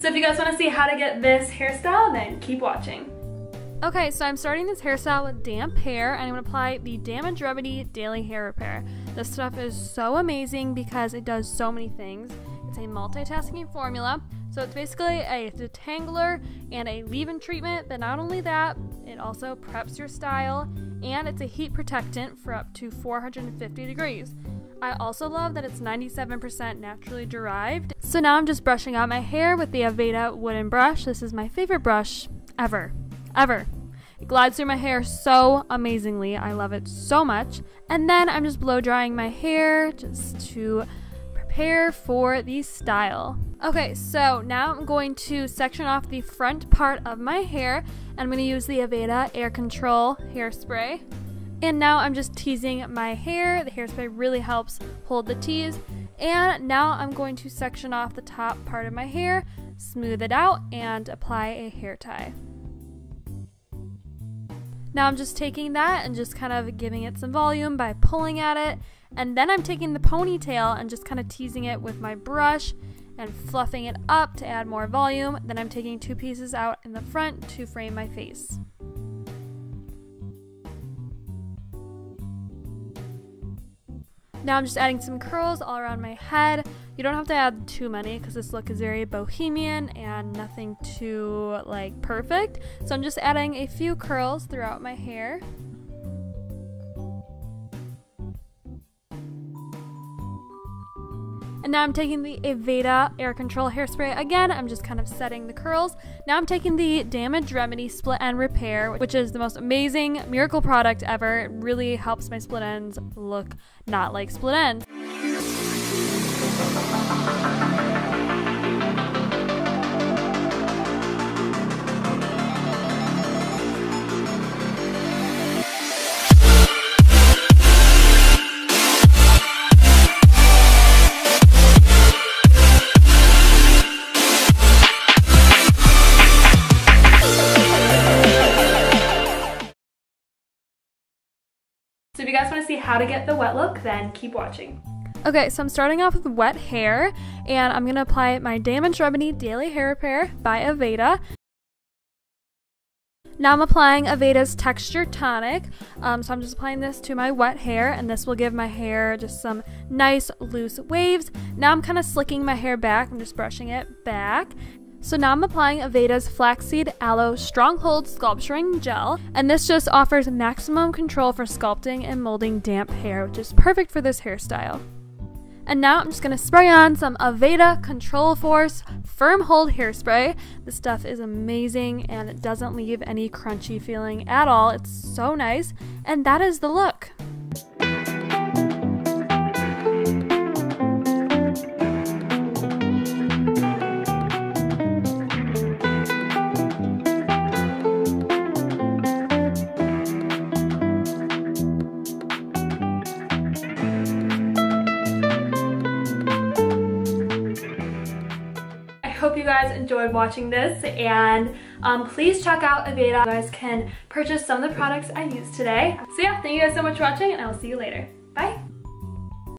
So if you guys want to see how to get this hairstyle, then keep watching. Okay, so I'm starting this hairstyle with damp hair, and I'm going to apply the Damage Remedy Daily Hair Repair. This stuff is so amazing because it does so many things. It's a multitasking formula, so it's basically a detangler and a leave-in treatment, but not only that, it also preps your style, and it's a heat protectant for up to 450 degrees. I also love that it's 97% naturally derived. So now I'm just brushing out my hair with the Aveda wooden brush. This is my favorite brush ever. It glides through my hair so amazingly. I love it so much. And then I'm just blow drying my hair just to prepare for the style. Okay, so now I'm going to section off the front part of my hair, and I'm going to use the Aveda Air Control hairspray. And now I'm just teasing my hair. The hairspray really helps hold the tease. And now I'm going to section off the top part of my hair, smooth it out, and apply a hair tie. Now I'm just taking that and just kind of giving it some volume by pulling at it. And then I'm taking the ponytail and just kind of teasing it with my brush and fluffing it up to add more volume. Then I'm taking two pieces out in the front to frame my face. Now I'm just adding some curls all around my head. You don't have to add too many because this look is very bohemian and nothing too perfect. So I'm just adding a few curls throughout my hair. And now I'm taking the Aveda Air Control hairspray again. I'm just kind of setting the curls. Now I'm taking the Damage Remedy Split End Repair, which is the most amazing miracle product ever. It really helps my split ends look not like split ends. So if you guys want to see how to get the wet look, then keep watching. Okay, so I'm starting off with wet hair, and I'm going to apply my Damage Remedy Daily Hair Repair by Aveda. Now I'm applying Aveda's Texture Tonic, so I'm just applying this to my wet hair, and this will give my hair just some nice loose waves. Now I'm kind of slicking my hair back, I'm just brushing it back. So now I'm applying Aveda's Flaxseed Aloe Stronghold Sculpturing Gel, and this just offers maximum control for sculpting and molding damp hair, which is perfect for this hairstyle. And now I'm just going to spray on some Aveda Control Force Firm Hold Hairspray. This stuff is amazing and it doesn't leave any crunchy feeling at all. It's so nice, and that is the look. Hope you guys enjoyed watching this, and please check out Aveda. You guys can purchase some of the products I used today. So yeah, thank you guys so much for watching, and I'll see you later.